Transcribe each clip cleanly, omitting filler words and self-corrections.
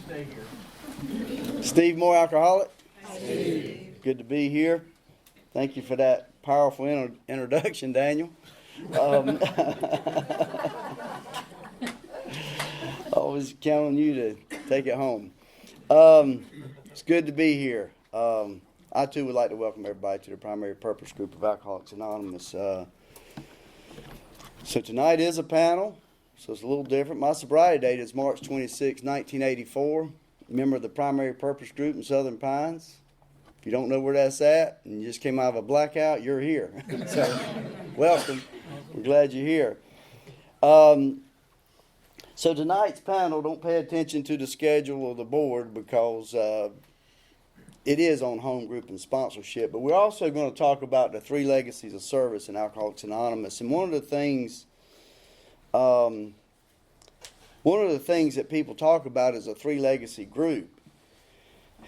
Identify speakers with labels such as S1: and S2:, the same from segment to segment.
S1: stay here.
S2: Steve Moore, alcoholic.
S1: Steve.
S2: Good to be here. Thank you for that powerful introduction, Daniel. Always count on you to take it home. It's good to be here. I too would like to welcome everybody to the primary purpose group of Alcoholics Anonymous. So tonight is a panel, so it's a little different. My sobriety date is March 26, 1984. Member of the primary purpose group in Southern Pines. If you don't know where that's at and you just came out of a blackout, you're here. So welcome. We're glad you're here. So tonight's panel, don't pay attention to the schedule of the board because it is on home group and sponsorship. But we're also going to talk about the three legacies of service in Alcoholics Anonymous. And one of the things that people talk about is a three legacy group.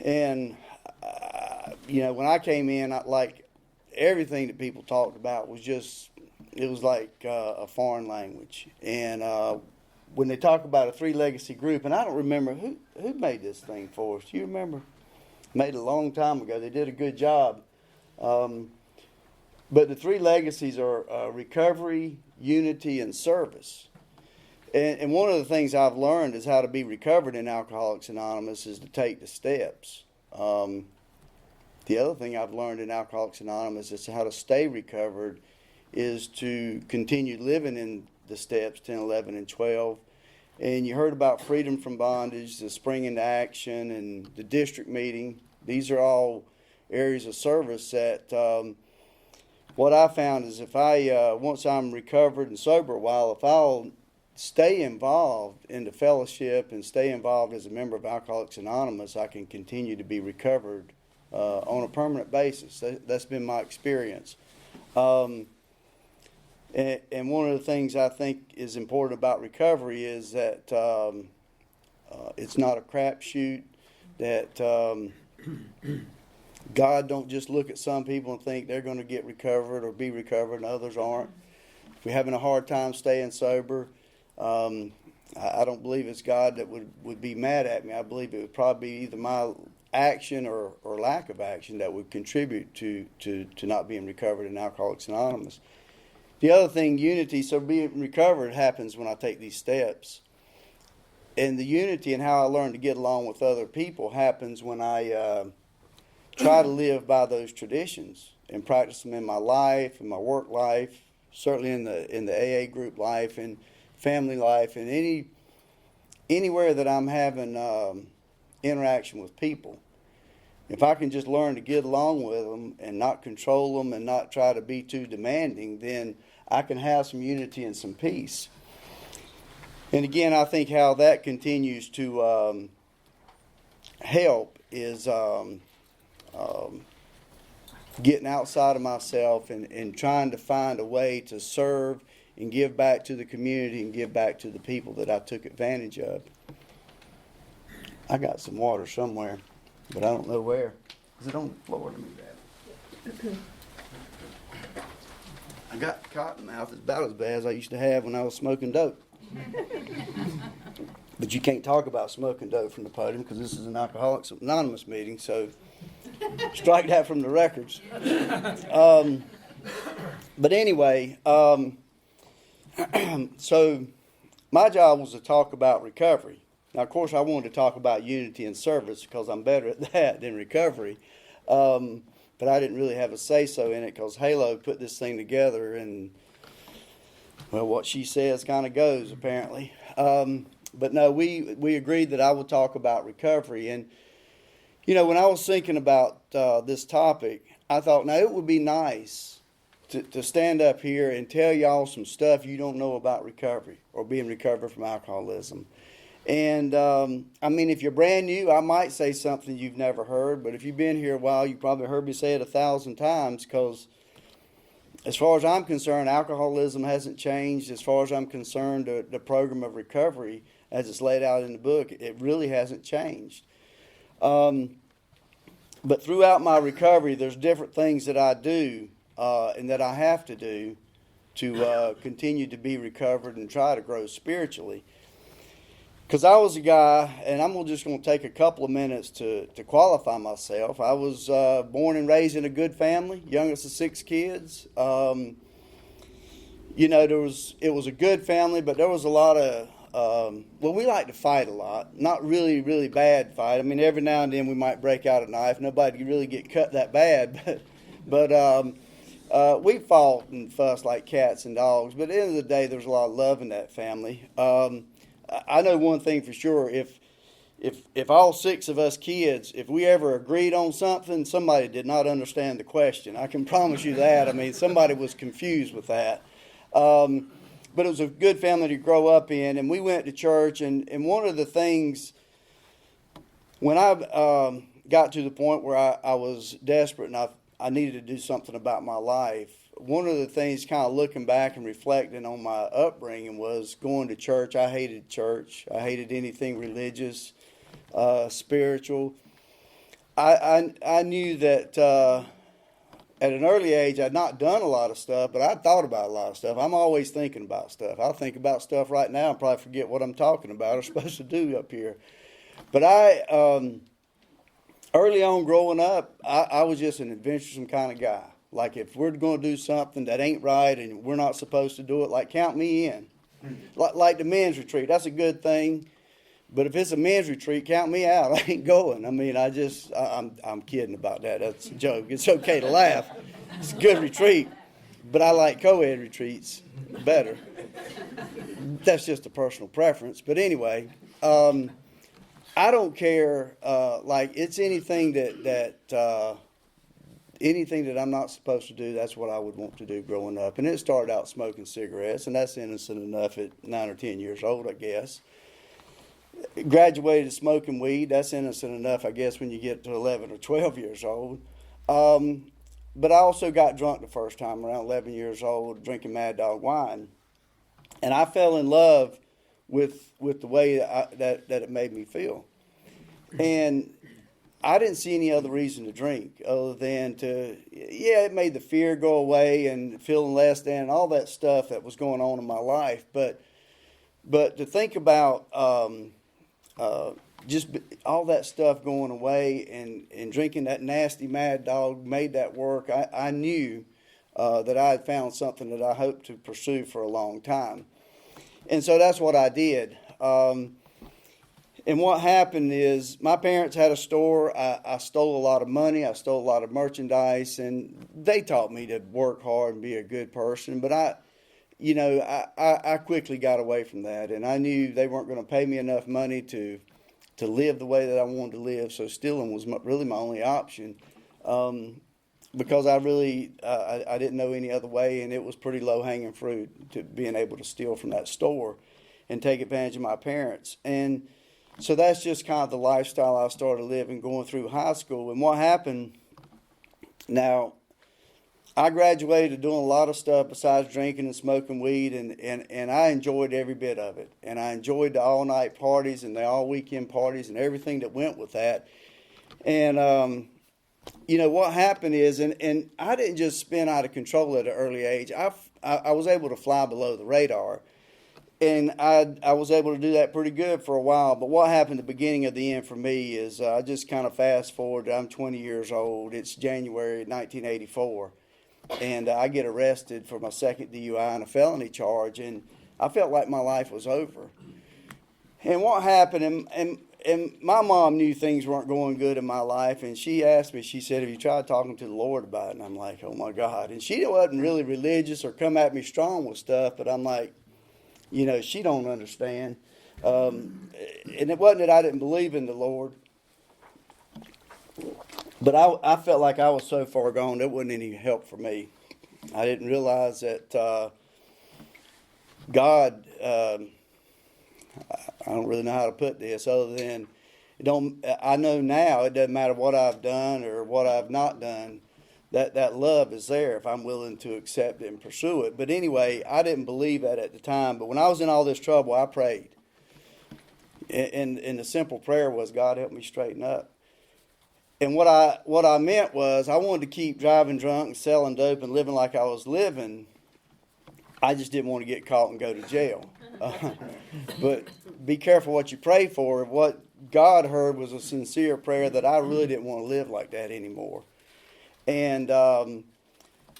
S2: And when I came in, like everything that people talked about was it was like a foreign language. And when they talk about a three legacy group, and I don't remember who made this thing for us. Do you remember? Made it a long time ago. They did a good job. But the three legacies are recovery, unity, and service. And one of the things I've learned is how to be recovered in Alcoholics Anonymous is to take the steps. The other thing I've learned in Alcoholics Anonymous is how to stay recovered is to continue living in the steps 10, 11, and 12. And you heard about freedom from bondage, the spring into action, and the district meeting. These are all areas of service that what I found is if I, once I'm recovered and sober a while, if I'll stay involved in the fellowship and stay involved as a member of Alcoholics Anonymous, I can continue to be recovered on a permanent basis. That's been my experience. And one of the things I think is important about recovery is that it's not a crapshoot, that God don't just look at some people and think they're going to get recovered or be recovered and others aren't. If we're having a hard time staying sober, I don't believe it's God that would be mad at me. I believe it would probably be either my action or lack of action that would contribute to not being recovered in Alcoholics Anonymous. The other thing, unity, so being recovered happens when I take these steps. And the unity and how I learn to get along with other people happens when I try to live by those traditions and practice them in my life, in my work life, certainly in the AA group life and family life, and anywhere that I'm having interaction with people. If I can just learn to get along with them and not control them and not try to be too demanding, then I can have some unity and some peace. And again, I think how that continues to help is getting outside of myself and trying to find a way to serve and give back to the community and give back to the people that I took advantage of. I got some water somewhere, but I don't know where. Is it on the floor? Let me grab it. I got cotton mouth. It's about as bad as I used to have when I was smoking dope. But you can't talk about smoking dope from the podium because this is an Alcoholics Anonymous meeting, so strike that from the records. But anyway, so my job was to talk about recovery. Now, of course, I wanted to talk about unity and service because I'm better at that than recovery. But I didn't really have a say-so in it because Halo put this thing together and, well, what she says kind of goes, apparently. But no, we agreed that I would talk about recovery. And, when I was thinking about this topic, I thought, now, it would be nice to stand up here and tell y'all some stuff you don't know about recovery or being recovered from alcoholism. And, if you're brand new, I might say something you've never heard, but if you've been here a while, you probably heard me say it 1,000 times because as far as I'm concerned, alcoholism hasn't changed. As far as I'm concerned, the program of recovery, as it's laid out in the book, it really hasn't changed. But throughout my recovery, there's different things that I do and that I have to do to continue to be recovered and try to grow spiritually. Because I was a guy, and I'm just going to take a couple of minutes to qualify myself. I was born and raised in a good family, youngest of 6 kids. You know, it was a good family, but there was a lot of, well, we like to fight a lot. Not really, really bad fight. I mean, every now and then we might break out a knife. Nobody could really get cut that bad, but we fought and fussed like cats and dogs. But at the end of the day, there's a lot of love in that family. I know one thing for sure. If all 6 of us kids, if we ever agreed on something, somebody did not understand the question. I can promise you that. I mean, somebody was confused with that. But it was a good family to grow up in, and we went to church. And one of the things, when I got to the point where I was desperate and I needed to do something about my life, one of the things kind of looking back and reflecting on my upbringing was going to church. I hated church. I hated anything religious, spiritual. I knew that at an early age I'd not done a lot of stuff, but I'd thought about a lot of stuff. I'm always thinking about stuff. I'll think about stuff right now and probably forget what I'm talking about or supposed to do up here. But early on growing up, I was just an adventuresome kind of guy. Like if we're going to do something that ain't right and we're not supposed to do it, like count me in. Like the men's retreat, that's a good thing. But if it's a men's retreat, count me out. I ain't going. I mean, I'm kidding about that. That's a joke. It's okay to laugh. It's a good retreat. But I like co-ed retreats better. That's just a personal preference. But anyway, I don't care. Like it's anything that anything that I'm not supposed to do, that's what I would want to do growing up. And it started out smoking cigarettes, and that's innocent enough at 9 or 10 years old, I guess. Graduated smoking weed, that's innocent enough, I guess, when you get to 11 or 12 years old. But I also got drunk the first time, around 11 years old, drinking Mad Dog wine. And I fell in love with the way that it made me feel. And I didn't see any other reason to drink other than it made the fear go away and feeling less than, all that stuff that was going on in my life. But to think about just all that stuff going away and drinking that nasty Mad Dog made that work, I knew that I had found something that I hoped to pursue for a long time. And so that's what I did. And what happened is my parents had a store. I stole a lot of money. I stole a lot of merchandise, and they taught me to work hard and be a good person. But I quickly got away from that, and I knew they weren't going to pay me enough money to live the way that I wanted to live. So stealing was really my only option, because I really I didn't know any other way, and it was pretty low hanging fruit to being able to steal from that store and take advantage of my parents. And so that's just kind of the lifestyle I started living going through high school. And what happened, now, I graduated doing a lot of stuff besides drinking and smoking weed, and I enjoyed every bit of it. And I enjoyed the all-night parties and the all-weekend parties and everything that went with that. And, what happened is, and I didn't just spin out of control at an early age. I was able to fly below the radar. And I was able to do that pretty good for a while. But what happened at the beginning of the end for me is I just kind of fast forward. I'm 20 years old. It's January 1984. And I get arrested for my second DUI and a felony charge. And I felt like my life was over. And what happened, and my mom knew things weren't going good in my life. And she asked me, she said, have you tried talking to the Lord about it? And I'm like, oh, my God. And she wasn't really religious or come at me strong with stuff. But I'm like, she don't understand. And it wasn't that I didn't believe in the Lord. But I felt like I was so far gone, there wasn't any help for me. I didn't realize that God, I don't really know how to put this other than, I know now it doesn't matter what I've done or what I've not done. That love is there if I'm willing to accept it and pursue it. But anyway, I didn't believe that at the time. But when I was in all this trouble, I prayed. And the simple prayer was, God, help me straighten up. And what I meant was I wanted to keep driving drunk and selling dope and living like I was living. I just didn't want to get caught and go to jail. But be careful what you pray for. What God heard was a sincere prayer that I really didn't want to live like that anymore. And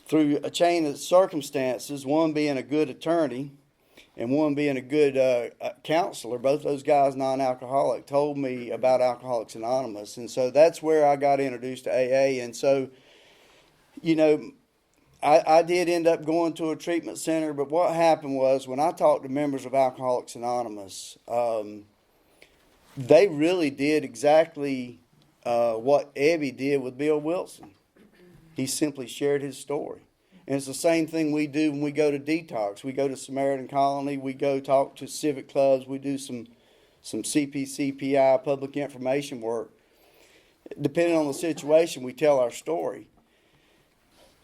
S2: through a chain of circumstances, one being a good attorney and one being a good counselor, both those guys non-alcoholic, told me about Alcoholics Anonymous. And so that's where I got introduced to AA. And so, you know, I did end up going to a treatment center, but what happened was when I talked to members of Alcoholics Anonymous, they really did exactly what Ebby did with Bill Wilson. He simply shared his story. And it's the same thing we do when we go to detox. We go to Samaritan Colony, we go talk to civic clubs, we do some CPCPI, public information work. Depending on the situation, we tell our story.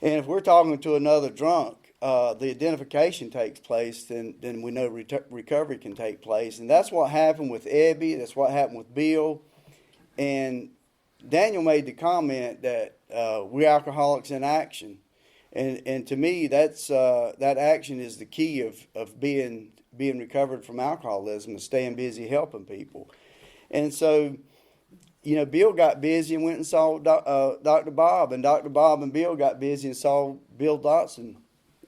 S2: And if we're talking to another drunk, the identification takes place, then we know recovery can take place. And that's what happened with Ebby, that's what happened with Bill. And Daniel made the comment that we're alcoholics in action. And to me, that's that action is the key of being recovered from alcoholism, and staying busy helping people. And so, you know, Bill got busy and went and saw Dr. Bob, and Dr. Bob and Bill got busy and saw Bill Dotson,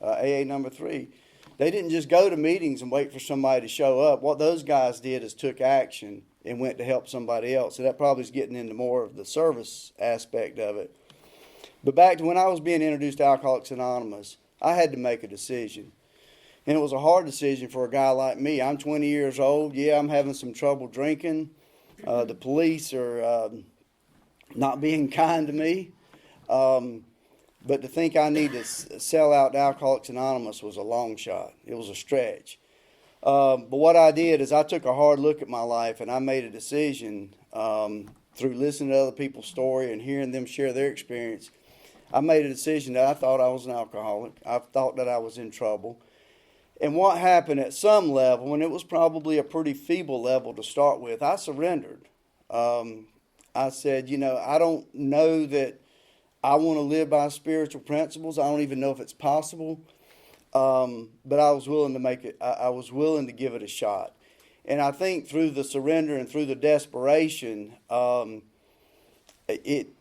S2: AA number 3. They didn't just go to meetings and wait for somebody to show up. What those guys did is took action and went to help somebody else. So that probably is getting into more of the service aspect of it. But back to when I was being introduced to Alcoholics Anonymous, I had to make a decision. And it was a hard decision for a guy like me. I'm 20 years old. Yeah, I'm having some trouble drinking. The police are not being kind to me. But to think I need to sell out to Alcoholics Anonymous was a long shot. It was a stretch. But what I did is I took a hard look at my life, and I made a decision through listening to other people's story and hearing them share their experience. I made a decision that I thought I was an alcoholic. I thought that I was in trouble. And what happened at some level, and it was probably a pretty feeble level to start with, I surrendered. I said, you know, I don't know that I want to live by spiritual principles. I don't even know if it's possible. But I was willing to make it. I was willing to give it a shot. And I think through the surrender and through the desperation,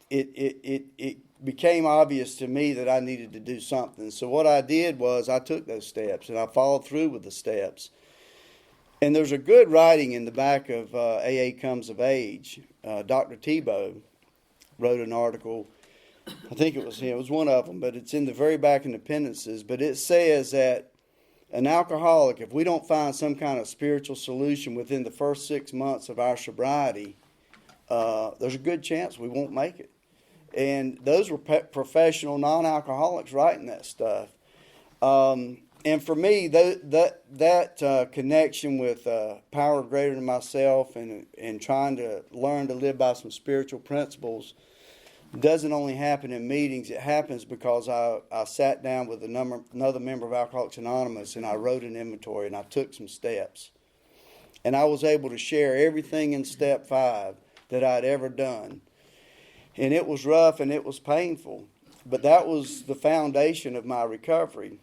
S2: it became obvious to me that I needed to do something. So what I did was I took those steps and I followed through with the steps. And there's a good writing in the back of AA Comes of Age. Dr. Tebow wrote an article. I think it was him. It was one of them, but it's in the very back in Appendices. But it says that an alcoholic, if we don't find some kind of spiritual solution within the first 6 months of our sobriety, there's a good chance we won't make it. And those were professional non-alcoholics writing that stuff. And for me, that connection with power greater than myself and trying to learn to live by some spiritual principles doesn't only happen in meetings. It happens because I sat down with another member of Alcoholics Anonymous, and I wrote an inventory, and I took some steps. And I was able to share everything in step 5 that I'd ever done. And it was rough and it was painful, but that was the foundation of my recovery.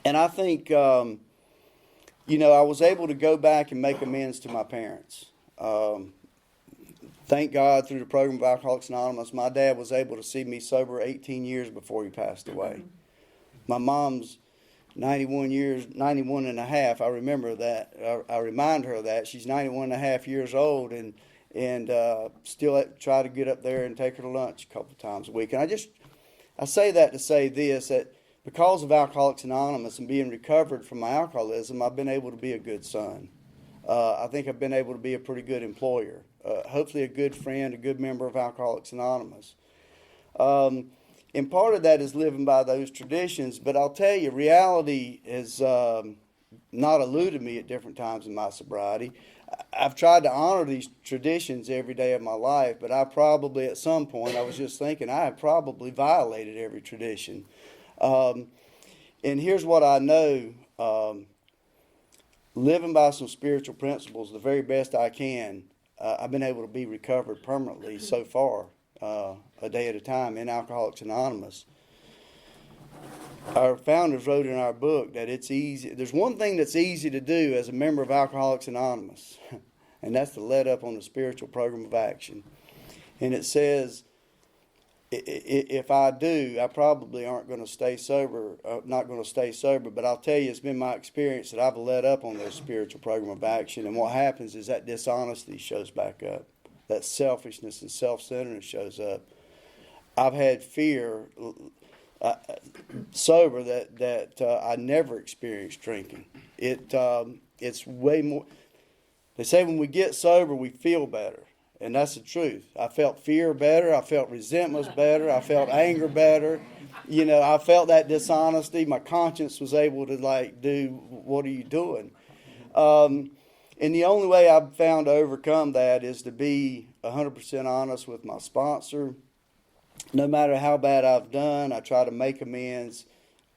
S2: And I think, I was able to go back and make amends to my parents. Thank God through the program of Alcoholics Anonymous, my dad was able to see me sober 18 years before he passed away. My mom's 91 and a half. I remember that. I remind her of that. She's 91 and a half years old and still try to get up there and take her to lunch a couple of times a week. And I say that to say this, that because of Alcoholics Anonymous and being recovered from my alcoholism, I've been able to be a good son. I think I've been able to be a pretty good employer, hopefully a good friend, a good member of Alcoholics Anonymous. And part of that is living by those traditions, but I'll tell you, reality has not eluded me at different times in my sobriety. I've tried to honor these traditions every day of my life, but I probably, at some point, I was just thinking, I have probably violated every tradition. And here's what I know. Living by some spiritual principles the very best I can, I've been able to be recovered permanently so far, a day at a time in Alcoholics Anonymous. our founders wrote in our book that it's easy. There's one thing that's easy to do as a member of Alcoholics Anonymous, and that's to let up on the spiritual program of action. And it says, if I do, I probably aren't going to stay sober, not going to stay sober, but I'll tell you, it's been my experience that I've let up on those spiritual program of action, and what happens is that dishonesty shows back up. That selfishness and self-centeredness shows up. I've had fear sober that I never experienced drinking. It's way more. They say when we get sober, we feel better, and that's the truth. I felt fear better. I felt resentment better. I felt anger better. You know, I felt that dishonesty. My conscience was able to do, what are you doing? And the only way I've found to overcome that is to be 100% honest with my sponsor. No matter how bad I've done, I try to make amends,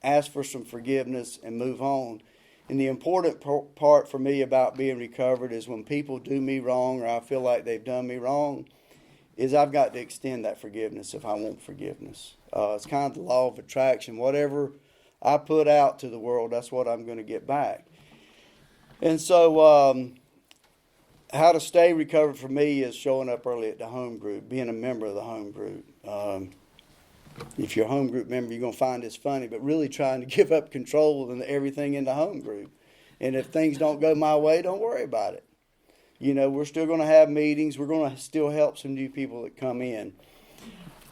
S2: ask for some forgiveness, and move on. And the important part for me about being recovered is when people do me wrong or I feel like they've done me wrong, is I've got to extend that forgiveness if I want forgiveness. It's kind of the law of attraction. Whatever I put out to the world, that's what I'm going to get back. And so how to stay recovered for me is showing up early at the home group, being a member of the home group. If you're a home group member, you're going to find this funny, but really trying to give up control of everything in the home group. And if things don't go my way, don't worry about it. You know, we're still going to have meetings. We're going to still help some new people that come in.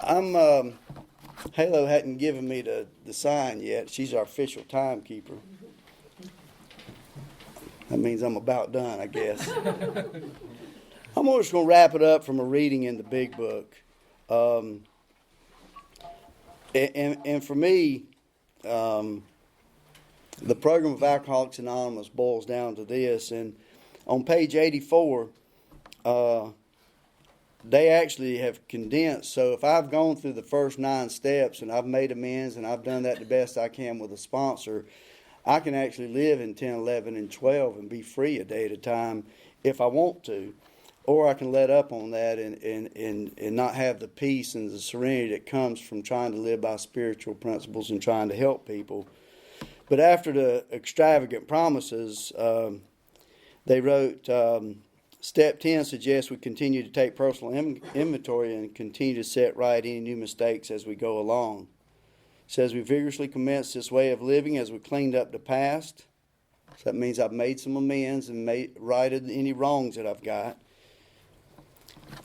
S2: Halo hadn't given me the sign yet. She's our official timekeeper. That means I'm about done, I guess. I'm just going to wrap it up from a reading in the big book. And for me, the program of Alcoholics Anonymous boils down to this. And on page 84, they actually have condensed. So if I've gone through the first 9 steps and I've made amends and I've done that the best I can with a sponsor, I can actually live in 10, 11, and 12 and be free a day at a time if I want to. Or I can let up on that and not have the peace and the serenity that comes from trying to live by spiritual principles and trying to help people. But after the extravagant promises, they wrote, Step 10 suggests we continue to take personal inventory and continue to set right any new mistakes as we go along. It says we vigorously commence this way of living as we cleaned up the past. So that means I've made some amends and righted any wrongs that I've got.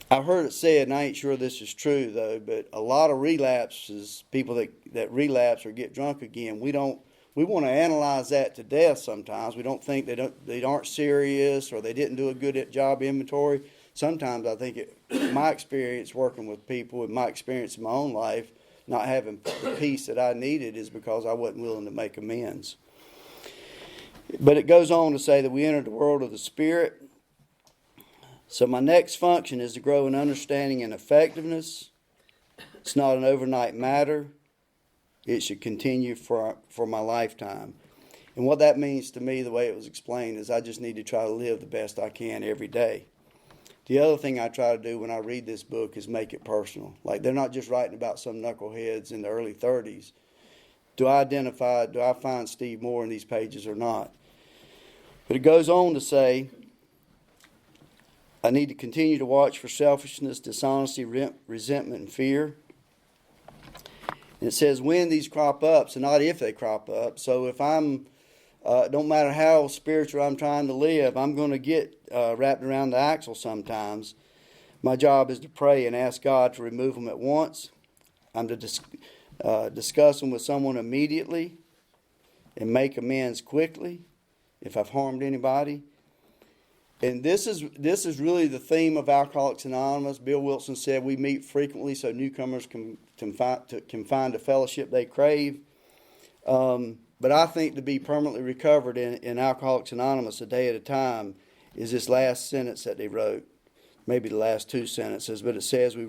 S2: I've heard it said, and I ain't sure this is true though, but a lot of relapses, people that relapse or get drunk again, we want to analyze that to death sometimes. We don't think they aren't serious or they didn't do a good job inventory. Sometimes I think my experience working with people and my experience in my own life, not having the peace that I needed is because I wasn't willing to make amends. But it goes on to say that we entered the world of the Spirit. So my next function is to grow in understanding and effectiveness. It's not an overnight matter. It should continue for my lifetime. And what that means to me, the way it was explained, is I just need to try to live the best I can every day. The other thing I try to do when I read this book is make it personal. Like, they're not just writing about some knuckleheads in the early 30s. Do I find Steve Moore in these pages or not? But it goes on to say, I need to continue to watch for selfishness, dishonesty, resentment, and fear. And it says when these crop up, so not if they crop up. So if I'm, don't matter how spiritual I'm trying to live, I'm going to get wrapped around the axle sometimes. My job is to pray and ask God to remove them at once. I'm to discuss them with someone immediately and make amends quickly if I've harmed anybody. And this is really the theme of Alcoholics Anonymous. Bill Wilson said we meet frequently so newcomers can find a fellowship they crave. But I think to be permanently recovered in Alcoholics Anonymous a day at a time is this last sentence that they wrote. Maybe the last 2 sentences, but it says we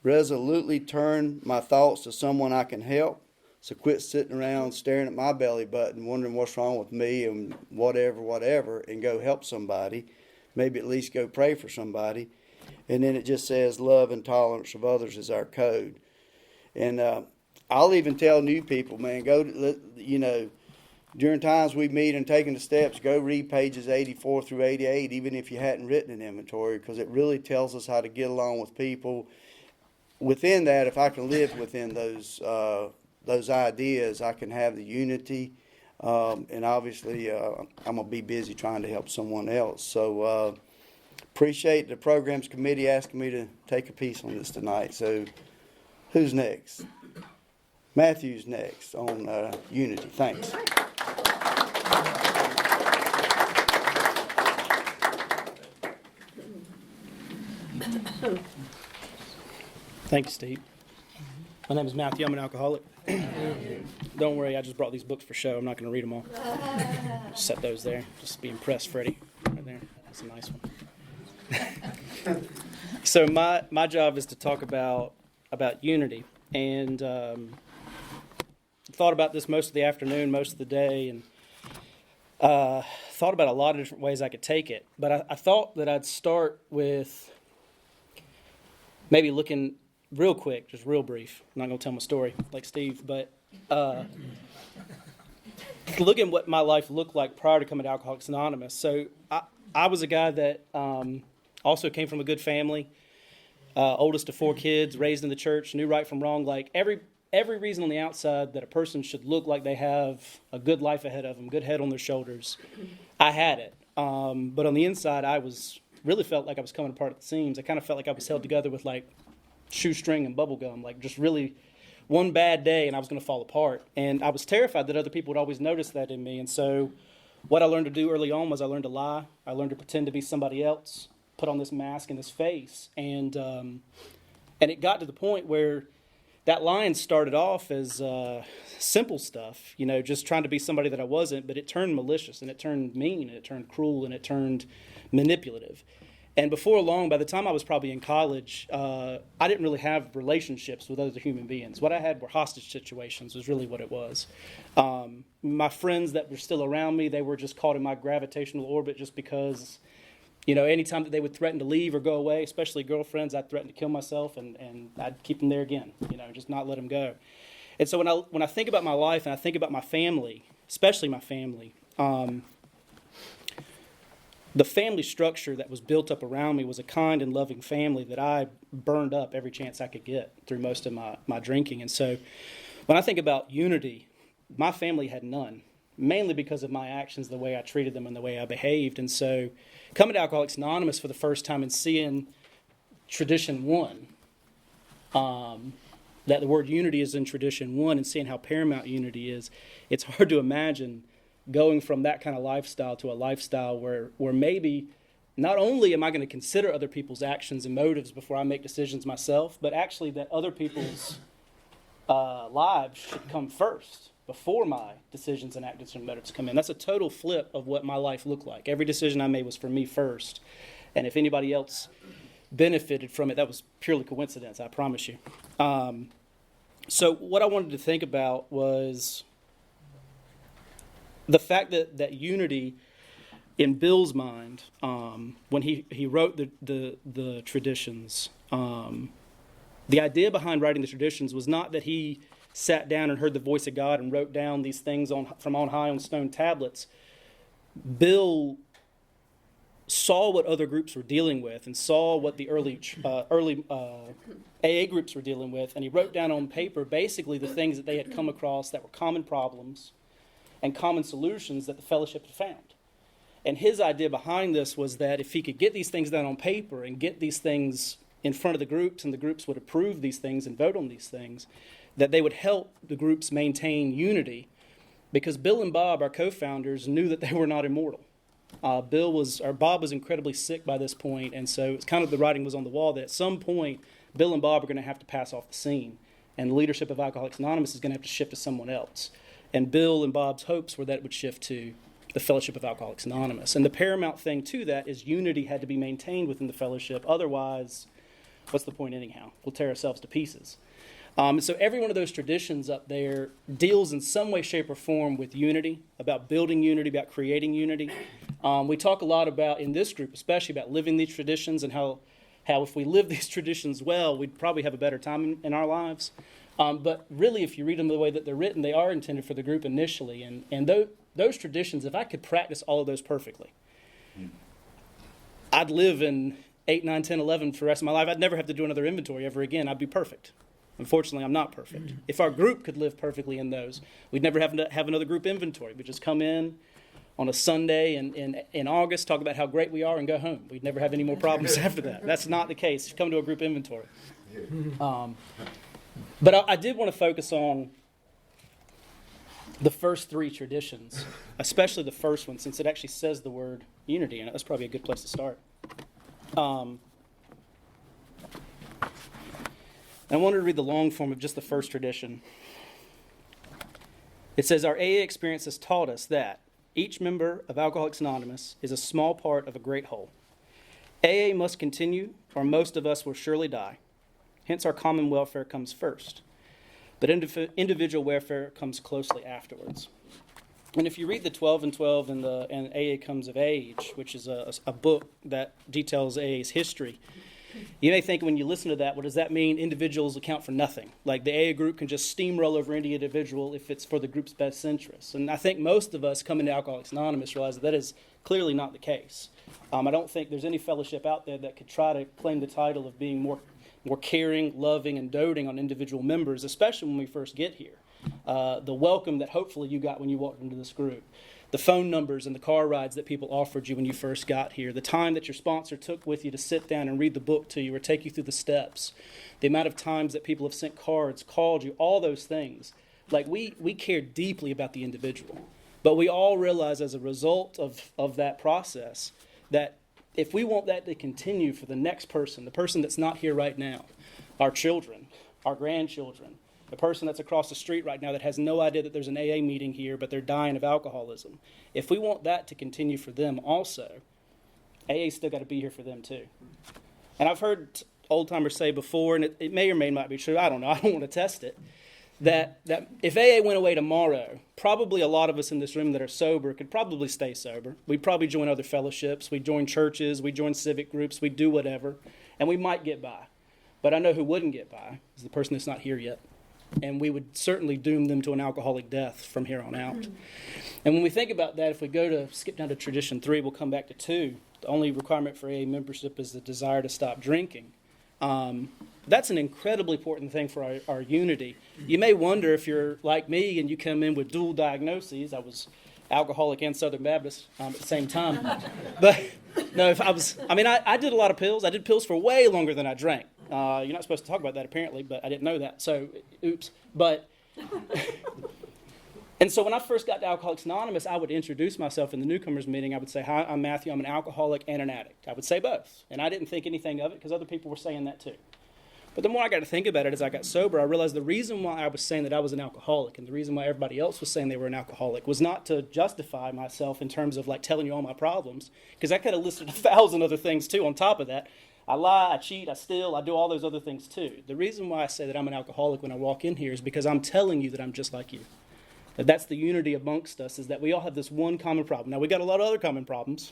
S2: resolutely turn my thoughts to someone I can help. So quit sitting around staring at my belly button, wondering what's wrong with me and whatever, and go help somebody. Maybe at least go pray for somebody. And then it just says love and tolerance of others is our code. And I'll even tell new people, man, during times we meet and taking the steps, go read pages 84 through 88, even if you hadn't written an inventory, because it really tells us how to get along with people. Within that, if I can live within those ideas, I can have the unity, and obviously I'm gonna be busy trying to help someone else. So appreciate the programs committee asking me to take a piece on this tonight. So who's next? Mathew's next on unity. Thanks.
S3: Thank you, Steve. My name is Matthew. I'm an alcoholic. Don't worry, I just brought these books for show. I'm not going to read them all. Just set those there. Just be impressed, Freddie. Right there. That's a nice one. So my job is to talk about unity. And thought about this most of the afternoon, most of the day, and thought about a lot of different ways I could take it. But I thought that I'd start with maybe looking real quick, just real brief. I'm not going to tell my story like Steve, but looking at what my life looked like prior to coming to Alcoholics Anonymous. So I was a guy that also came from a good family, oldest of 4 kids, raised in the church, knew right from wrong, like every reason on the outside that a person should look like they have a good life ahead of them, good head on their shoulders. I had it. But on the inside, really felt like I was coming apart at the seams. I kind of felt like I was held together with like shoestring and bubble gum, like just really one bad day and I was going to fall apart. And I was terrified that other people would always notice that in me. And so what I learned to do early on was I learned to lie. I learned to pretend to be somebody else, put on this mask and this face. And it got to the point where that line started off as simple stuff, just trying to be somebody that I wasn't, but it turned malicious and it turned mean and it turned cruel and it turned manipulative. And before long, by the time I was probably in college, I didn't really have relationships with other human beings. What I had were hostage situations was really what it was. My friends that were still around me, they were just caught in my gravitational orbit just because, anytime that they would threaten to leave or go away, especially girlfriends, I'd threaten to kill myself and I'd keep them there again, just not let them go. And so when I think about my life and I think about my family, especially my family, the family structure that was built up around me was a kind and loving family that I burned up every chance I could get through most of my drinking. And so when I think about unity, my family had none, mainly because of my actions, the way I treated them and the way I behaved. And so coming to Alcoholics Anonymous for the first time and seeing Tradition 1, that the word unity is in Tradition 1 and seeing how paramount unity is, it's hard to imagine going from that kind of lifestyle to a lifestyle where maybe not only am I going to consider other people's actions and motives before I make decisions myself, but actually that other people's lives should come first before my decisions and actions and motives come in. That's a total flip of what my life looked like. Every decision I made was for me first. And if anybody else benefited from it, that was purely coincidence, I promise you. So what I wanted to think about was the fact that unity, in Bill's mind, when he wrote the traditions, the idea behind writing the traditions was not that he sat down and heard the voice of God and wrote down these things from on high on stone tablets. Bill saw what other groups were dealing with and saw what the early AA groups were dealing with, and he wrote down on paper basically the things that they had come across that were common problems and common solutions that the fellowship had found. And his idea behind this was that if he could get these things down on paper and get these things in front of the groups, and the groups would approve these things and vote on these things, that they would help the groups maintain unity, because Bill and Bob, our co-founders, knew that they were not immortal. Bob was incredibly sick by this point, and so it's kind of the writing was on the wall that at some point Bill and Bob are going to have to pass off the scene, and the leadership of Alcoholics Anonymous is going to have to shift to someone else. And Bill and Bob's hopes were that it would shift to the fellowship of Alcoholics Anonymous. And the paramount thing to that is unity had to be maintained within the fellowship. Otherwise, what's the point anyhow? We'll tear ourselves to pieces. And so every one of those traditions up there deals in some way, shape, or form with unity, about building unity, about creating unity. We talk a lot about, in this group especially, about living these traditions and how if we live these traditions well, we'd probably have a better time in our lives. But really, if you read them the way that they're written, they are intended for the group initially. And those traditions, if I could practice all of those perfectly, I'd live in 8, 9, 10, 11 for the rest of my life. I'd never have to do another inventory ever again. I'd be perfect. Unfortunately, I'm not perfect. If our group could live perfectly in those, we'd never have to have another group inventory. We'd just come in on a Sunday in August, talk about how great we are, and go home. We'd never have any more problems after that. That's not the case. Come to a group inventory. But I did want to focus on the first 3 traditions, especially the first one, since it actually says the word unity in it. That's probably a good place to start. I wanted to read the long form of just the first tradition. It says, our AA experience has taught us that each member of Alcoholics Anonymous is a small part of a great whole. AA must continue, or most of us will surely die. Hence, our common welfare comes first. But individual welfare comes closely afterwards. And if you read the 12 and 12 and AA Comes of Age, which is a book that details AA's history, you may think when you listen to that, what does that mean? Individuals account for nothing. Like the AA group can just steamroll over any individual if it's for the group's best interests. And I think most of us coming to Alcoholics Anonymous realize that is clearly not the case. I don't think there's any fellowship out there that could try to claim the title of being more caring, loving, and doting on individual members, especially when we first get here. The welcome that hopefully you got when you walked into this group. The phone numbers and the car rides that people offered you when you first got here. The time that your sponsor took with you to sit down and read the book to you or take you through the steps. The amount of times that people have sent cards, called you, all those things. Like we care deeply about the individual. But we all realize as a result of that process that if we want that to continue for the next person, the person that's not here right now, our children, our grandchildren, the person that's across the street right now that has no idea that there's an AA meeting here, but they're dying of alcoholism. If we want that to continue for them also, AA's still got to be here for them too. And I've heard old-timers say before, and it may or may not be true, I don't know, I don't want to test it, that if AA went away tomorrow, probably a lot of us in this room that are sober could probably stay sober. We'd probably join other fellowships, we'd join churches, we'd join civic groups, we'd do whatever, and we might get by. But I know who wouldn't get by is the person that's not here yet. And we would certainly doom them to an alcoholic death from here on out. And when we think about that, if we skip down to tradition 3, we'll come back to 2. The only requirement for AA membership is the desire to stop drinking. That's an incredibly important thing for our unity. You may wonder if you're like me and you come in with dual diagnoses. I was alcoholic and Southern Baptist at the same time. But no, I did a lot of pills. I did pills for way longer than I drank. You're not supposed to talk about that apparently, but I didn't know that. So, oops. But, and so when I first got to Alcoholics Anonymous, I would introduce myself in the newcomers meeting. I would say, hi, I'm Mathew. I'm an alcoholic and an addict. I would say both. And I didn't think anything of it because other people were saying that too. But the more I got to think about it as I got sober, I realized the reason why I was saying that I was an alcoholic and the reason why everybody else was saying they were an alcoholic was not to justify myself in terms of like telling you all my problems, because I could have listed 1,000 other things too on top of that. I lie, I cheat, I steal, I do all those other things too. The reason why I say that I'm an alcoholic when I walk in here is because I'm telling you that I'm just like you. That's the unity amongst us, is that we all have this one common problem. Now, we got a lot of other common problems.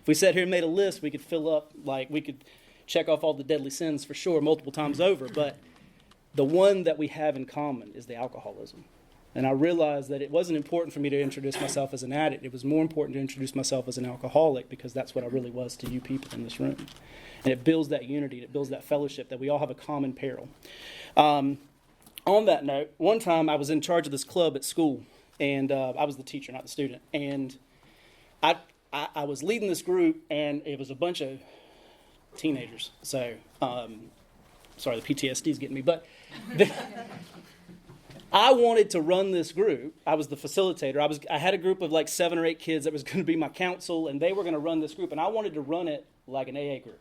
S3: If we sat here and made a list, we could fill up, like we could check off all the deadly sins for sure multiple times over. But the one that we have in common is the alcoholism. And I realized that it wasn't important for me to introduce myself as an addict. It was more important to introduce myself as an alcoholic, because that's what I really was to you people in this room. And it builds that unity, it builds that fellowship, that we all have a common peril. On that note, one time I was in charge of this club at school, and I was the teacher, not the student. And I was leading this group, and it was a bunch of teenagers. So, sorry, the PTSD's getting me. But I wanted to run this group. I was the facilitator. I had a group of like 7 or 8 kids that was going to be my counsel, and they were going to run this group. And I wanted to run it like an AA group.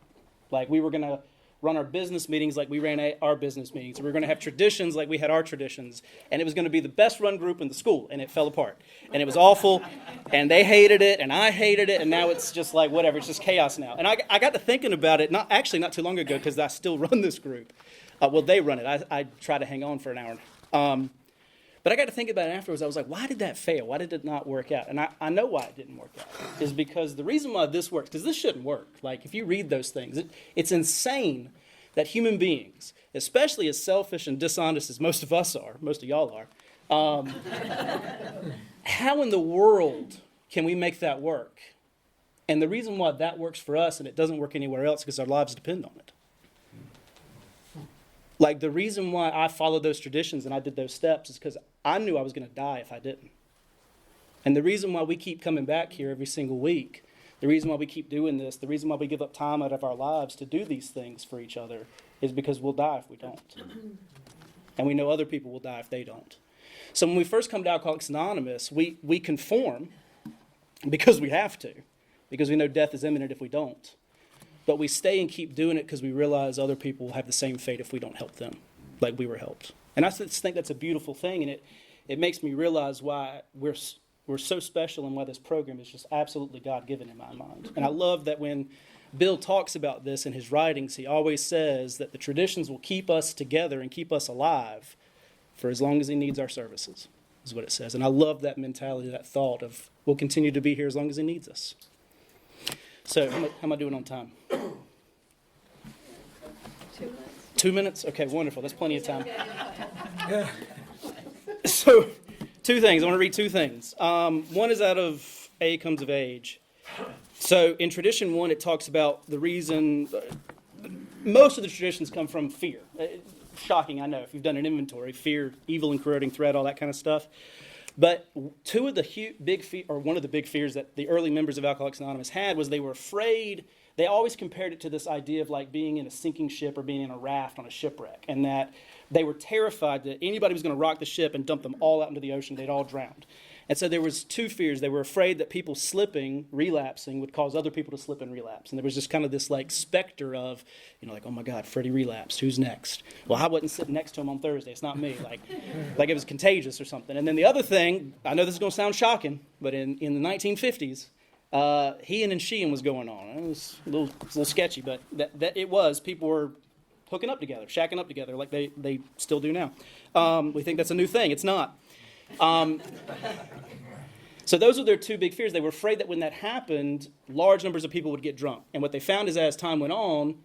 S3: Like we were going to run our business meetings like we ran our business meetings. We were going to have traditions like we had our traditions. And it was going to be the best run group in the school. And it fell apart. And it was awful. And they hated it. And I hated it. And now it's just like whatever. It's just chaos now. And I got to thinking about it, not too long ago, because I still run this group. Well, they run it. I try to hang on for an hour. But I got to think about it afterwards. I was like, why did that fail? Why did it not work out? And I know why it didn't work out. Is because the reason why this works, because this shouldn't work. Like, if you read those things, it's insane that human beings, especially as selfish and dishonest as most of us are, most of y'all are, how in the world can we make that work? And the reason why that works for us and it doesn't work anywhere else is because our lives depend on it. Like, the reason why I followed those traditions and I did those steps is because I knew I was going to die if I didn't. And the reason why we keep coming back here every single week, the reason why we keep doing this, the reason why we give up time out of our lives to do these things for each other is because we'll die if we don't. And we know other people will die if they don't. So when we first come to Alcoholics Anonymous, we conform because we have to, because we know death is imminent if we don't. But we stay and keep doing it because we realize other people will have the same fate if we don't help them, like we were helped. And I just think that's a beautiful thing, and it makes me realize why we're so special and why this program is just absolutely God-given in my mind. And I love that when Bill talks about this in his writings, he always says that the traditions will keep us together and keep us alive for as long as he needs our services, is what it says. And I love that mentality, that thought of we'll continue to be here as long as he needs us. So, how am I doing on time?
S1: 2 minutes.
S3: 2 minutes? Okay, wonderful. That's plenty of time. So, two things. I want to read two things. One is out of A Comes of Age. So, in tradition 1, it talks about the reason. Most of the traditions come from fear. Shocking, I know, if you've done an inventory. Fear, evil and corroding thread, all that kind of stuff. But two of the one of the big fears that the early members of Alcoholics Anonymous had was they were afraid. They always compared it to this idea of like being in a sinking ship or being in a raft on a shipwreck, and that they were terrified that anybody was going to rock the ship and dump them all out into the ocean. They'd all drowned. And so there was two fears. They were afraid that people relapsing, would cause other people to slip and relapse. And there was just kind of this like specter of, like, oh my God, Freddie relapsed. Who's next? Well, I wasn't sitting next to him on Thursday. It's not me. Like it was contagious or something. And then the other thing, I know this is going to sound shocking, but in the 1950s, heeing and sheeing was going on. It was a little sketchy, but that it was. People were hooking up together, shacking up together like they still do now. We think that's a new thing. It's not. So those are their two big fears. They were afraid that when that happened, large numbers of people would get drunk. And what they found is as time went on,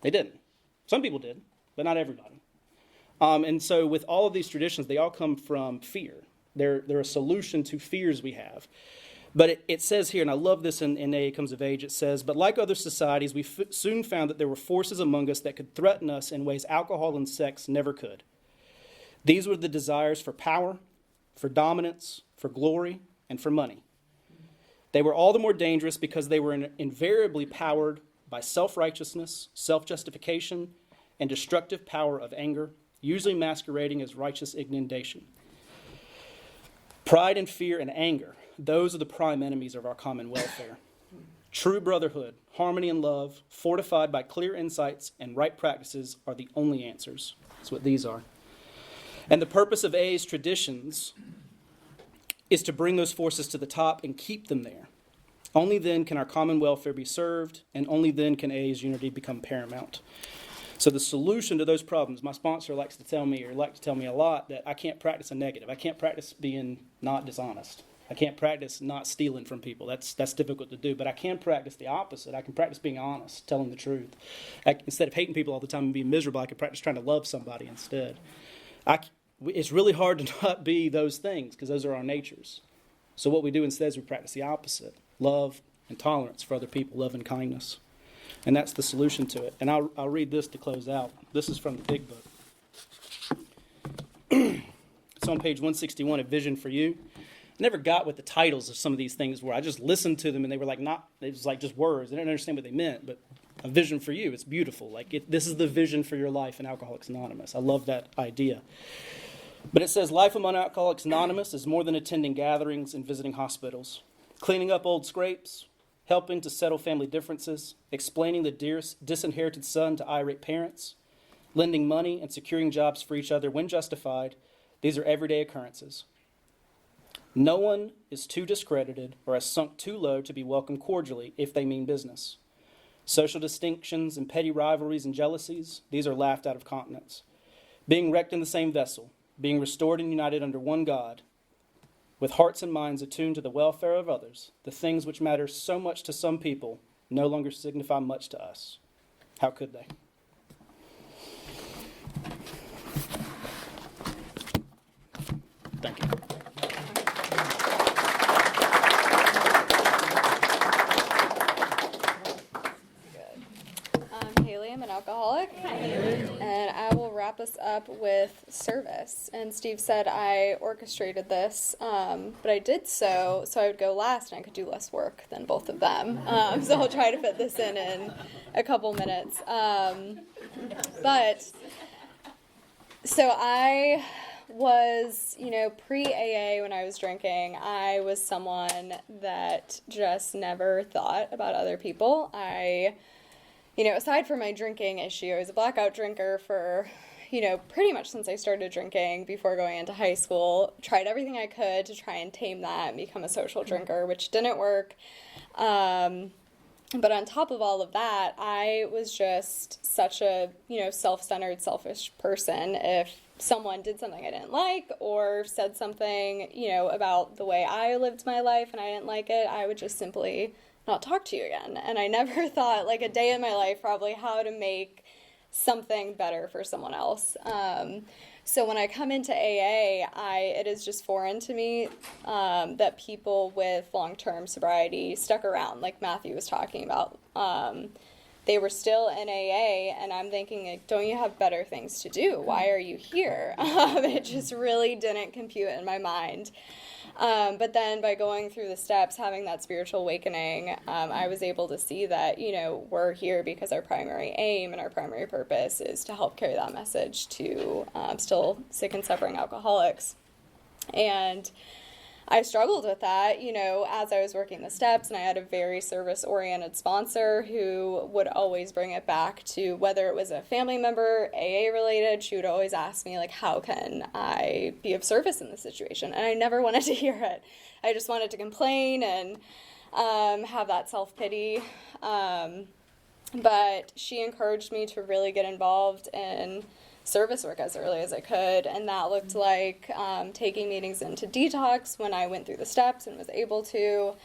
S3: they didn't. Some people did, but not everybody. And so with all of these traditions, they all come from fear. They're a solution to fears we have. But it says here, and I love this in A Comes of Age, it says, but like other societies, we soon found that there were forces among us that could threaten us in ways alcohol and sex never could. These were the desires for power, for dominance, for glory, and for money. They were all the more dangerous because they were invariably powered by self-righteousness, self-justification, and destructive power of anger, usually masquerading as righteous indignation. Pride and fear and anger, those are the prime enemies of our common welfare. True brotherhood, harmony and love, fortified by clear insights and right practices, are the only answers. That's what these are. And the purpose of A's traditions is to bring those forces to the top and keep them there. Only then can our common welfare be served, and only then can A's unity become paramount. So the solution to those problems, my sponsor likes to tell me a lot, that I can't practice a negative. I can't practice being not dishonest. I can't practice not stealing from people. That's difficult to do, but I can practice the opposite. I can practice being honest, telling the truth. Instead of hating people all the time and being miserable, I can practice trying to love somebody instead. It's really hard to not be those things because those are our natures. So what we do instead is we practice the opposite: love and tolerance for other people, love and kindness. And that's the solution to it. And I'll read this to close out. This is from the big book. It's on page 161, A Vision for You. I never got what the titles of some of these things were. I just listened to them and they were it was like just words. I didn't understand what they meant, but a vision for you, it's beautiful. This is the vision for your life in Alcoholics Anonymous. I love that idea. But it says, life among Alcoholics Anonymous is more than attending gatherings and visiting hospitals, cleaning up old scrapes, helping to settle family differences, explaining the disinherited son to irate parents, lending money and securing jobs for each other when justified. These are everyday occurrences. No one is too discredited or has sunk too low to be welcomed cordially if they mean business. Social distinctions and petty rivalries and jealousies, these are laughed out of countenance. Being wrecked in the same vessel, being restored and united under one God, with hearts and minds attuned to the welfare of others, the things which matter so much to some people no longer signify much to us. How could they? Thank you.
S1: I'm Haley. I'm an alcoholic. And I will wrap us up with service. And Steve said I orchestrated this, but I did so I would go last and I could do less work than both of them. So I'll try to fit this in a couple minutes. So I was, pre-AA when I was drinking, I was someone that just never thought about other people. Aside from my drinking issue, I was a blackout drinker for, pretty much since I started drinking before going into high school. Tried everything I could to try and tame that and become a social drinker, which didn't work. But on top of all of that, I was just such a, self-centered, selfish person. If someone did something I didn't like or said something, about the way I lived my life and I didn't like it, I would just simply not talk to you again. And I never thought, like, a day in my life probably how to make something better for someone else. So when I come into AA, it is just foreign to me that people with long-term sobriety stuck around, like Mathew was talking about. They were still in AA, and I'm thinking, like, don't you have better things to do? Why are you here? It just really didn't compute in my mind. But then by going through the steps, having that spiritual awakening, I was able to see that, we're here because our primary aim and our primary purpose is to help carry that message to still sick and suffering alcoholics. And I struggled with that, as I was working the steps, and I had a very service-oriented sponsor who would always bring it back to whether it was a family member, AA-related. She would always ask me, like, how can I be of service in this situation? And I never wanted to hear it. I just wanted to complain and have that self-pity. But she encouraged me to really get involved in service work as early as I could, and that looked like taking meetings into detox when I went through the steps and was able to,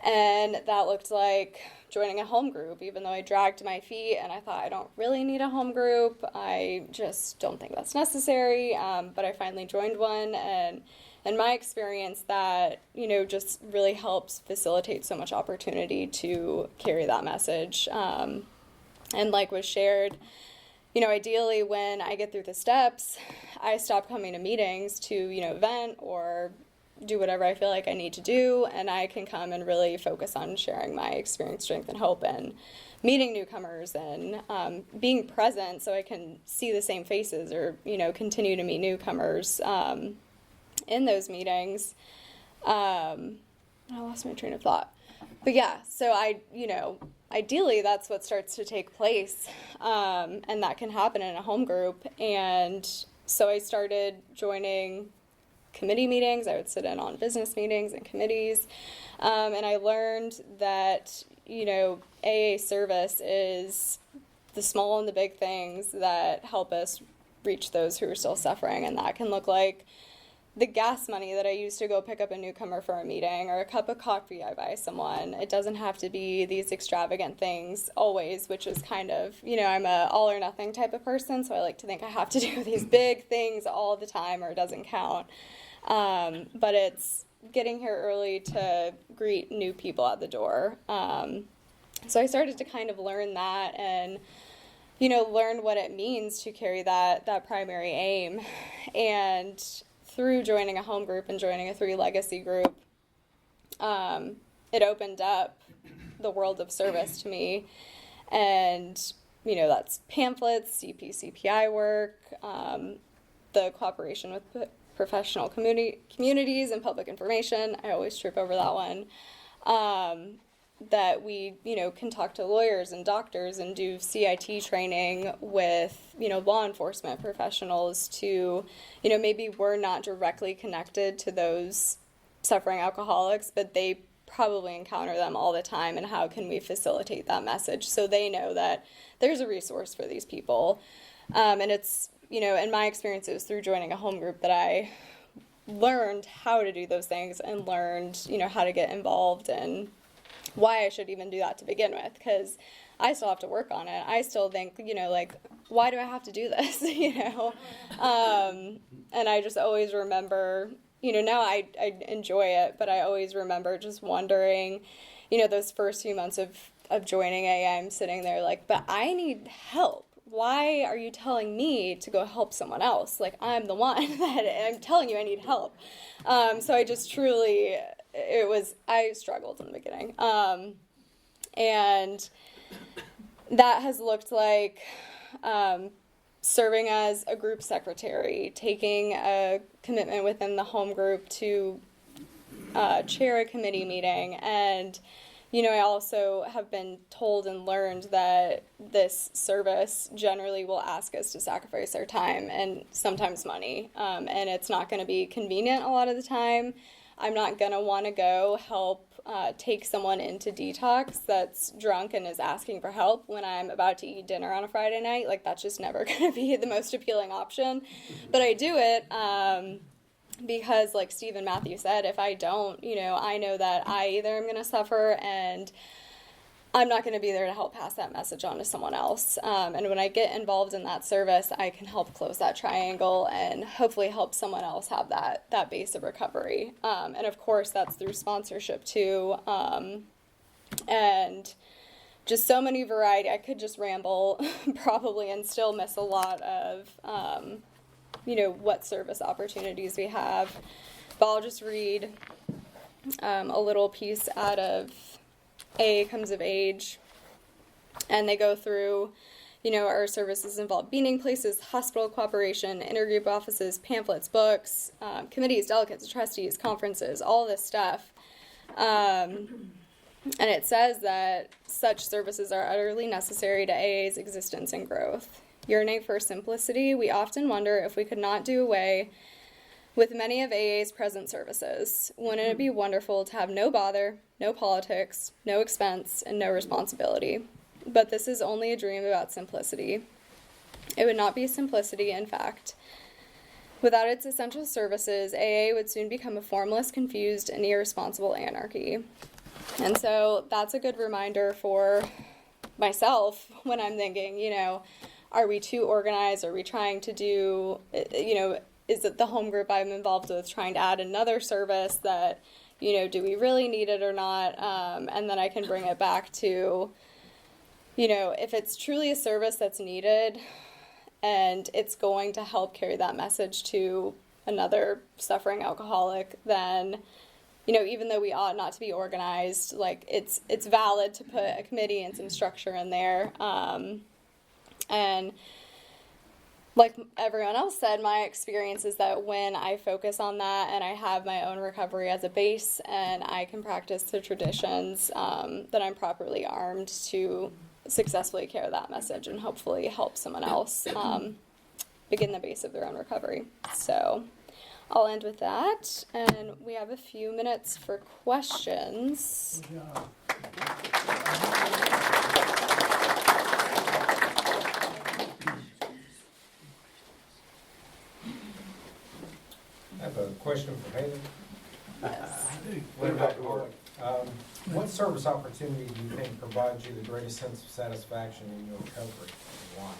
S1: and that looked like joining a home group, even though I dragged my feet and I thought I don't really need a home group, I just don't think that's necessary, but I finally joined one, and in my experience that, just really helps facilitate so much opportunity to carry that message, and like was shared, ideally when I get through the steps, I stop coming to meetings to, vent or do whatever I feel like I need to do, and I can come and really focus on sharing my experience, strength, and hope, and meeting newcomers, and being present so I can see the same faces or, continue to meet newcomers in those meetings. I lost my train of thought. But yeah, so ideally that's what starts to take place, and that can happen in a home group. And so I started joining committee meetings. I would sit in on business meetings and committees, and I learned that, AA service is the small and the big things that help us reach those who are still suffering, and that can look like the gas money that I used to go pick up a newcomer for a meeting, or a cup of coffee I buy someone. It doesn't have to be these extravagant things always, which is kind of, I'm a all or nothing type of person, so I like to think I have to do these big things all the time or it doesn't count. But it's getting here early to greet new people at the door. So I started to kind of learn that and, learn what it means to carry that primary aim. And through joining a home group and joining a 3 legacy group, it opened up the world of service to me. And, that's pamphlets, CPI work, the cooperation with professional communities and public information. I always trip over that one. That we, can talk to lawyers and doctors and do CIT training with, law enforcement professionals to, maybe we're not directly connected to those suffering alcoholics, but they probably encounter them all the time, and how can we facilitate that message so they know that there's a resource for these people. And it's, in my experience, it was through joining a home group that I learned how to do those things and learned, how to get involved and why I should even do that to begin with, because I still have to work on it. I still think, why do I have to do this, And I just always remember, now I enjoy it, but I always remember just wondering, those first few months of joining AA, I'm sitting there like, but I need help. Why are you telling me to go help someone else? Like, I'm the one that I'm telling you I need help. So I just truly, I struggled in the beginning. And that has looked like serving as a group secretary, taking a commitment within the home group to chair a committee meeting. And, I also have been told and learned that this service generally will ask us to sacrifice our time and sometimes money. And it's not going to be convenient a lot of the time. I'm not going to want to go help take someone into detox that's drunk and is asking for help when I'm about to eat dinner on a Friday night. Like, that's just never going to be the most appealing option. But I do it because, like Steve and Mathew said, if I don't, I know that I either am going to suffer and I'm not going to be there to help pass that message on to someone else. And when I get involved in that service, I can help close that triangle and hopefully help someone else have that base of recovery. And of course, that's through sponsorship too. And just so many variety. I could just ramble probably and still miss a lot of, what service opportunities we have. But I'll just read a little piece out of AA Comes of Age, and they go through, our services involve meeting places, hospital cooperation, intergroup offices, pamphlets, books, committees, delegates, trustees, conferences, all this stuff. And it says that such services are utterly necessary to AA's existence and growth. Yearning for simplicity, we often wonder if we could not do away with many of AA's present services. Wouldn't it be wonderful to have no bother, no politics, no expense, and no responsibility? But this is only a dream about simplicity. It would not be simplicity, in fact. Without its essential services, AA would soon become a formless, confused, and irresponsible anarchy. And so that's a good reminder for myself when I'm thinking, are we too organized? Are we trying to do, is it the home group I'm involved with trying to add another service that, do we really need it or not? And then I can bring it back to, if it's truly a service that's needed and it's going to help carry that message to another suffering alcoholic, then, even though we ought not to be organized, like it's valid to put a committee and some structure in there. And like everyone else said, my experience is that when I focus on that and I have my own recovery as a base and I can practice the traditions, that I'm properly armed to successfully carry that message and hopefully help someone else begin the base of their own recovery. So I'll end with that, and we have a few minutes for questions.
S4: I have a question for Haley.
S1: Yes.
S4: What service opportunity do you think provides you the greatest sense of satisfaction in your recovery, and why?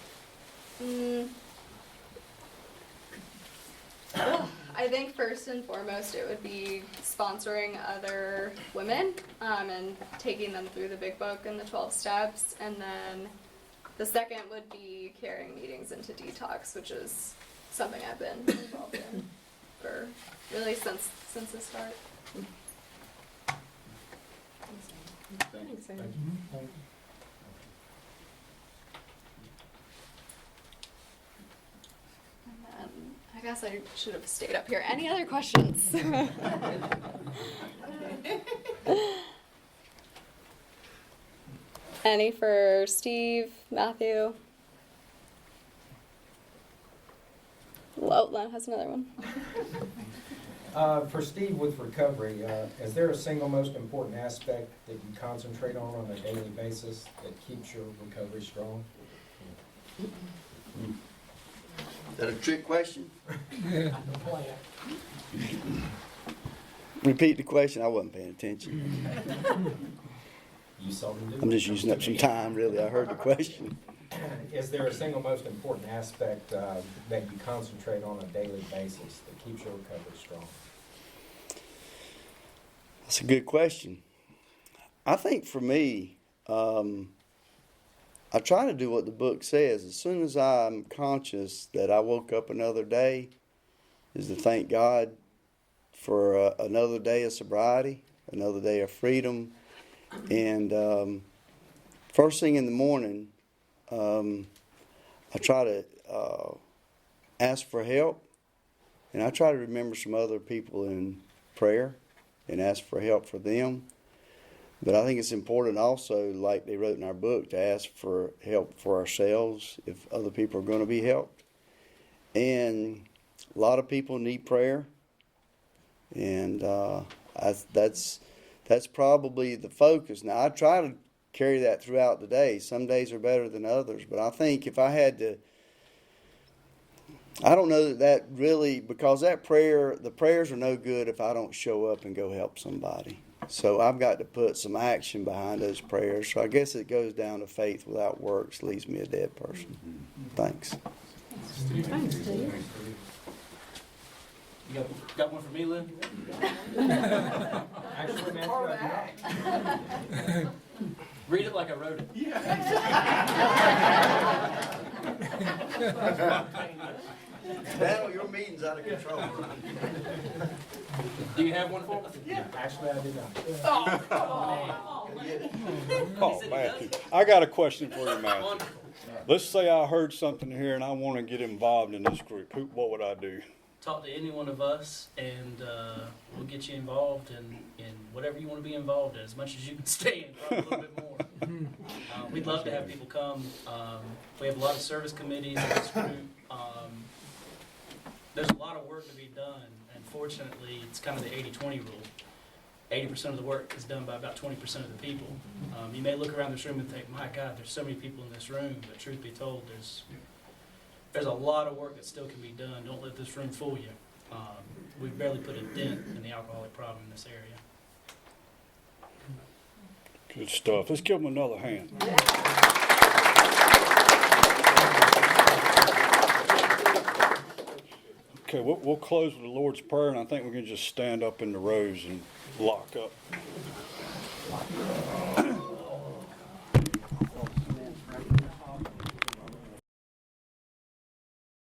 S1: I think first and foremost it would be sponsoring other women and taking them through the big book and the 12 steps, and then the second would be carrying meetings into detox, which is something I've been involved in for really since the start. Thanks, Amy. I guess I should have stayed up here. Any other questions? Any for Steve, Mathew? Len has another one.
S4: For Steve, with recovery, is there a single most important aspect that you concentrate on a daily basis that keeps your recovery strong?
S2: Is that a trick question? Repeat the question. I wasn't paying attention.
S4: You seldom do.
S2: I'm just using up some time, really. I heard the question.
S4: Is there a single most important aspect that you concentrate on a daily basis that keeps your recovery strong?
S2: That's a good question. I think for me, I try to do what the book says. As soon as I'm conscious that I woke up another day, is to thank God for another day of sobriety, another day of freedom. And first thing in the morning, I try to ask for help, and I try to remember some other people in prayer and ask for help for them. But I think it's important also, like they wrote in our book, to ask for help for ourselves if other people are going to be helped. And a lot of people need prayer, and that's probably the focus. Now, I try to carry that throughout the day. Some days are better than others, but I think if I had to, I don't know that really, because the prayers are no good if I don't show up and go help somebody. So I've got to put some action behind those prayers. So I guess it goes down to faith without works leaves me a dead person. Thanks.
S5: Thanks, Steve.
S3: You got one for me, Lynn?
S4: Actually, Matthew, I do not.
S3: Read it like I wrote it.
S2: Daniel, your meeting's out of control.
S3: Do you have one for me?
S4: Yeah. Actually, I did not.
S6: Oh, Matthew, I got a question for you, Matthew. Let's say I heard something here and I want to get involved in this group. What would I do?
S7: Talk to any one of us, and we'll get you involved in whatever you want to be involved in, as much as you can stand, probably a little bit more. We'd love to have people come. We have a lot of service committees in this group. There's a lot of work to be done, and fortunately, it's kind of the 80-20 rule. 80% of the work is done by about 20% of the people. You may look around this room and think, my God, there's so many people in this room, but truth be told, there's a lot of work that still can be done. Don't let this room fool you. We've barely put a dent in the alcoholic problem in this area.
S6: Good stuff. Let's give them another hand. Okay, we'll close with the Lord's Prayer, and I think we can just stand up in the rows and lock up.